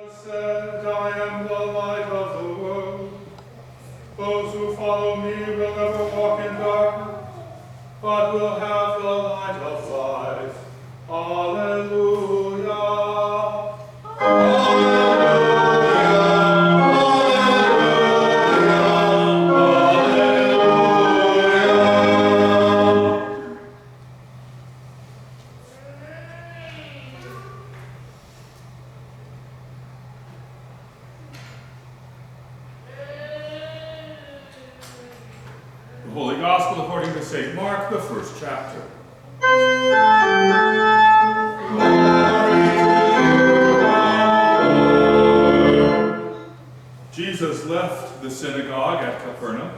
Said, I am the light of the world. Those who follow me will never walk in darkness, but will have the light of life. Alleluia. The Holy Gospel according to St. Mark, the first chapter. Jesus left the synagogue at Capernaum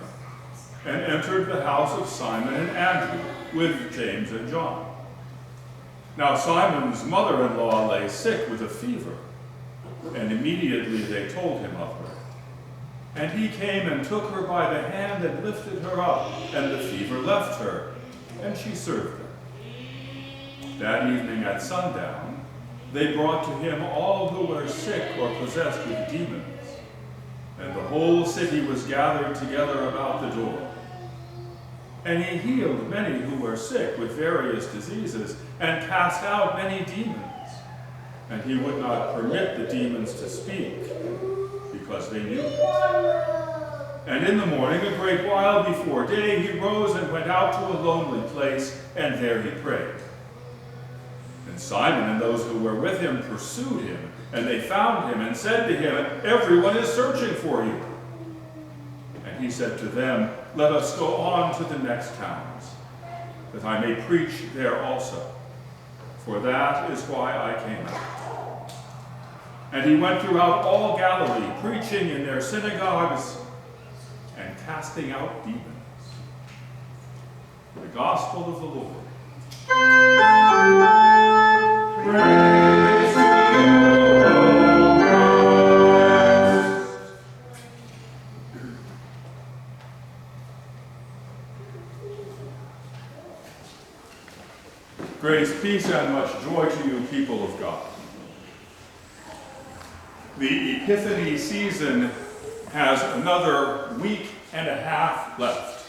and entered the house of Simon and Andrew with James and John. Now Simon's mother-in-law lay sick with a fever, and immediately they told him of her. And he came and took her by the hand and lifted her up, and the fever left her, and she served them. That evening at sundown, they brought to him all who were sick or possessed with demons, and the whole city was gathered together about the door. And he healed many who were sick with various diseases, and cast out many demons. And he would not permit the demons to speak, because they knew it. And in the morning, a great while before day, he rose and went out to a lonely place, and there he prayed. And Simon and those who were with him pursued him, and they found him and said to him, "Everyone is searching for you." And he said to them, "Let us go on to the next towns, that I may preach there also, for that is why I came out." And he went throughout all Galilee, preaching in their synagogues and casting out demons. The Gospel of the Lord. Praise to you, O Christ. Grace, peace, and much joy to you, people of God. The Epiphany season has another week and a half left.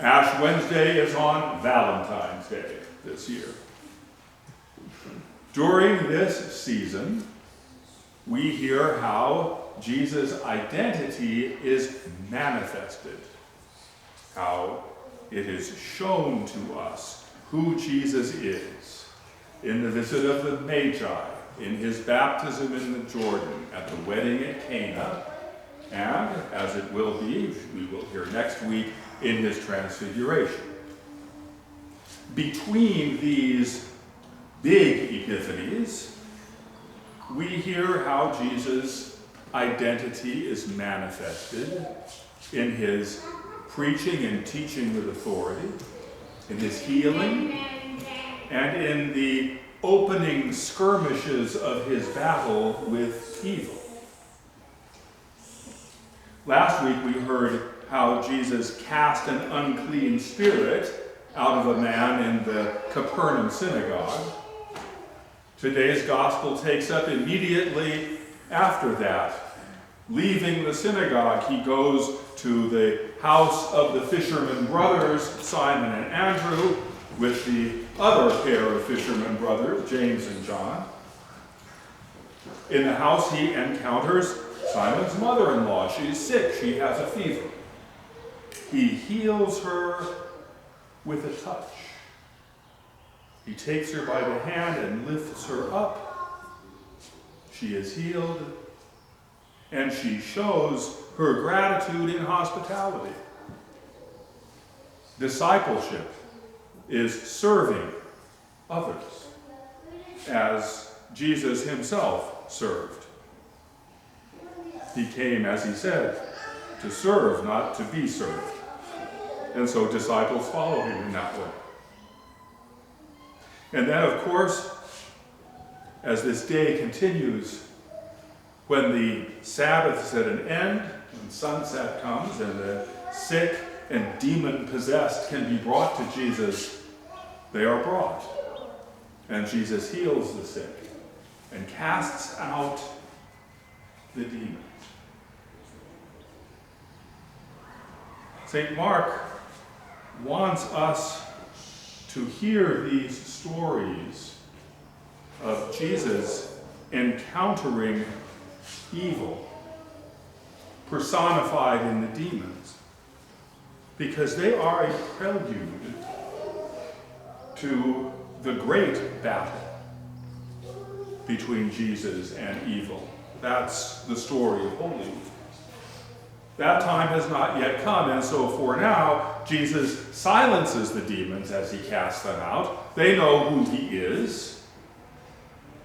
Ash Wednesday is on Valentine's Day this year. During this season, we hear how Jesus' identity is manifested, how it is shown to us who Jesus is in the visit of the Magi, in his baptism in the Jordan, at the wedding at Cana, and, as it will be, we will hear next week, in his transfiguration. Between these big epiphanies, we hear how Jesus' identity is manifested in his preaching and teaching with authority, in his healing, and in the opening skirmishes of his battle with evil. Last week we heard how Jesus cast an unclean spirit out of a man in the Capernaum synagogue. Today's gospel takes up immediately after that. Leaving the synagogue, he goes to the house of the fishermen brothers, Simon and Andrew, with the other pair of fishermen brothers, James and John. In the house, he encounters Simon's mother-in-law. She's sick. She has a fever. He heals her with a touch. He takes her by the hand and lifts her up. She is healed, and she shows her gratitude in hospitality. Discipleship is serving others, as Jesus himself served. He came, as he said, to serve, not to be served. And so disciples follow him in that way. And then, of course, as this day continues, when the Sabbath is at an end, when sunset comes and the sick and demon-possessed can be brought to Jesus, they are brought. And Jesus heals the sick and casts out the demons. St. Mark wants us to hear these stories of Jesus encountering evil, personified in the demons, because they are a prelude to the great battle between Jesus and evil. That's the story of Holy Week. That time has not yet come, and so for now, Jesus silences the demons as he casts them out. They know who he is.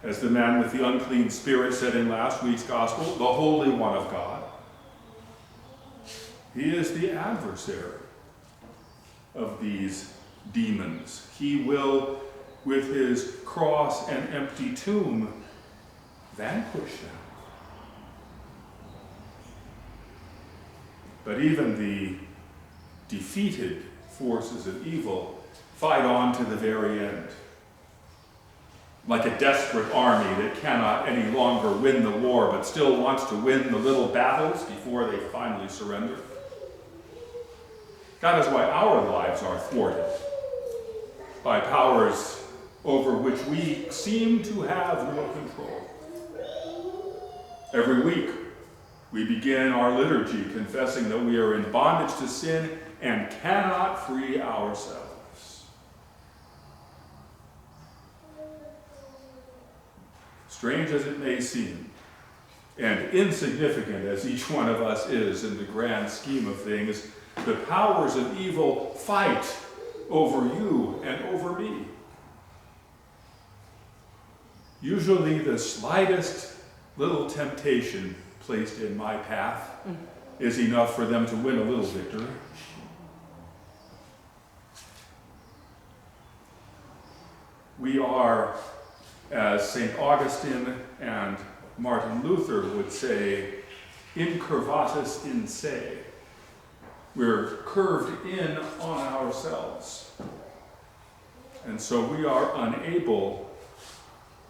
As the man with the unclean spirit said in last week's gospel, the Holy One of God. He is the adversary of these demons. He will, with his cross and empty tomb, vanquish them. But even the defeated forces of evil fight on to the very end. Like a desperate army that cannot any longer win the war, but still wants to win the little battles before they finally surrender. That is why our lives are thwarted by powers over which we seem to have no control. Every week, we begin our liturgy confessing that we are in bondage to sin and cannot free ourselves. Strange as it may seem, and insignificant as each one of us is in the grand scheme of things, the powers of evil fight over you and over me. Usually the slightest little temptation placed in my path is enough for them to win a little victory. We are, as St. Augustine and Martin Luther would say, incurvatus in se. We're curved in on ourselves. And so we are unable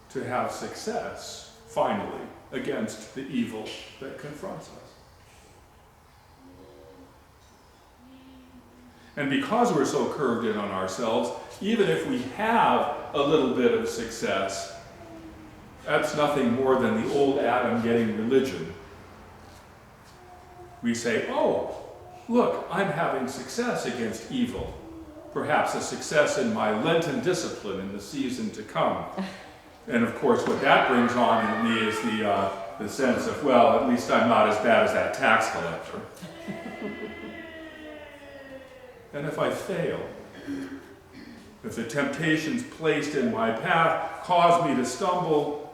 to have success, finally, against the evil that confronts us. And because we're so curved in on ourselves, even if we have a little bit of success, that's nothing more than the old Adam getting religion. We say, oh, look, I'm having success against evil. Perhaps a success in my Lenten discipline in the season to come. And of course, what that brings on in me is the sense of, well, at least I'm not as bad as that tax collector. And if I fail, if the temptations placed in my path cause me to stumble,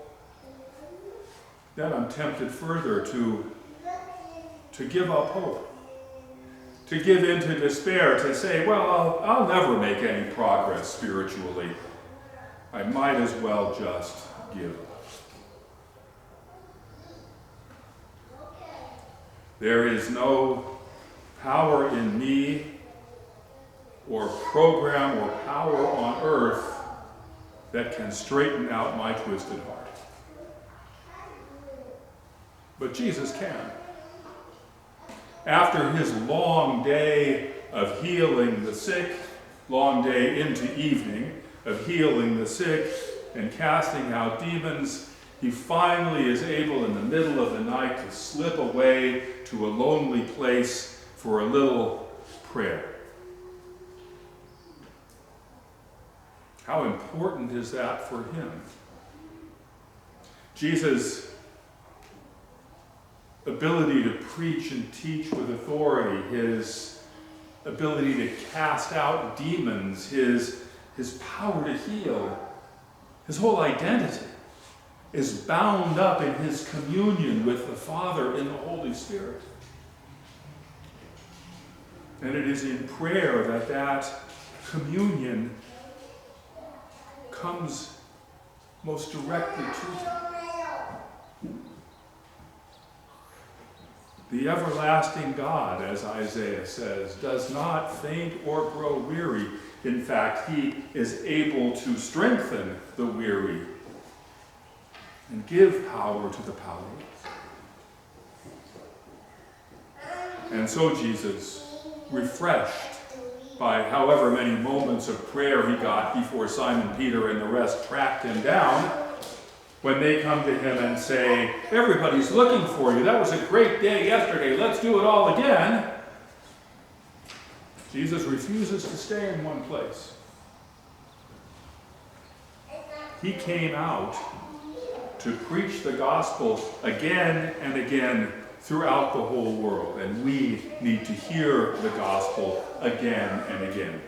then I'm tempted further to give up hope, to give in to despair, to say, well, I'll never make any progress spiritually. I might as well just give up. There is no power in me or program or power on earth that can straighten out my twisted heart. But Jesus can. After his long day of healing the sick, long day into evening, of healing the sick and casting out demons, he finally is able in the middle of the night to slip away to a lonely place for a little prayer. How important is that for him? Jesus' ability to preach and teach with authority, his ability to cast out demons, his power to heal, his whole identity is bound up in his communion with the Father in the Holy Spirit. And it is in prayer that communion comes most directly to him. The everlasting God, as Isaiah says, does not faint or grow weary. In fact, he is able to strengthen the weary and give power to the powerless. And so Jesus, refreshed by however many moments of prayer he got before Simon Peter and the rest tracked him down, when they come to him and say, everybody's looking for you, that was a great day yesterday, let's do it all again, Jesus refuses to stay in one place. He came out to preach the gospel again and again throughout the whole world, and we need to hear the gospel again and again.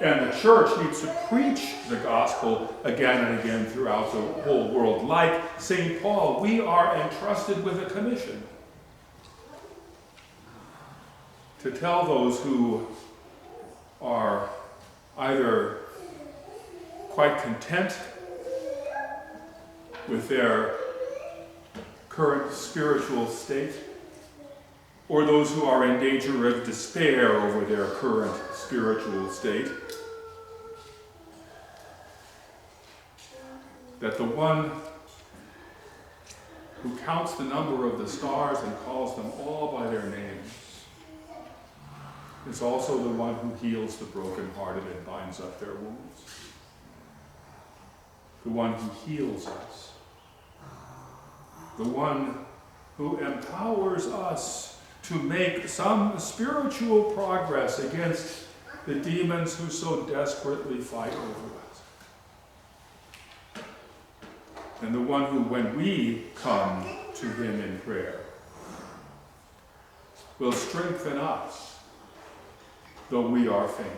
And the church needs to preach the gospel again and again throughout the whole world. Like St. Paul, we are entrusted with a commission to tell those who are either quite content with their current spiritual state, or those who are in danger of despair over their current spiritual state, that the one who counts the number of the stars and calls them all by their names is also the one who heals the brokenhearted and binds up their wounds. The one who heals us. The one who empowers us to make some spiritual progress against the demons who so desperately fight over us. And the one who, when we come to him in prayer, will strengthen us, though we are faint,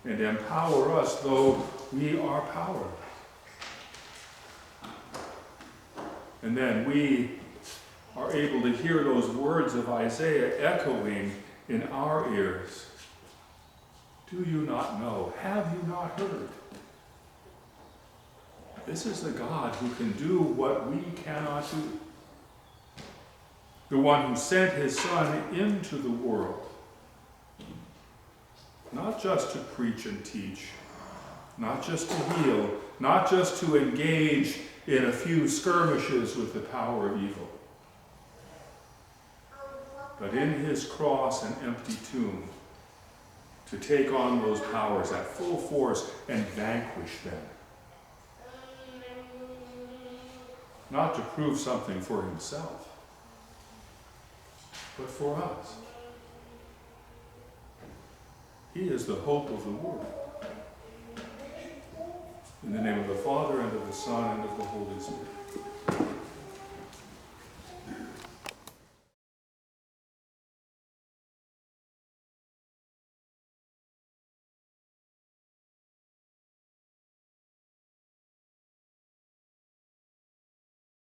and empower us, though we are powerless. And then we are able to hear those words of Isaiah echoing in our ears. Do you not know? Have you not heard? This is the God who can do what we cannot do. The one who sent his Son into the world, not just to preach and teach, not just to heal, not just to engage in a few skirmishes with the power of evil, but in his cross and empty tomb, to take on those powers at full force and vanquish them. Not to prove something for himself, but for us. He is the hope of the world. In the name of the Father, and of the Son, and of the Holy Spirit.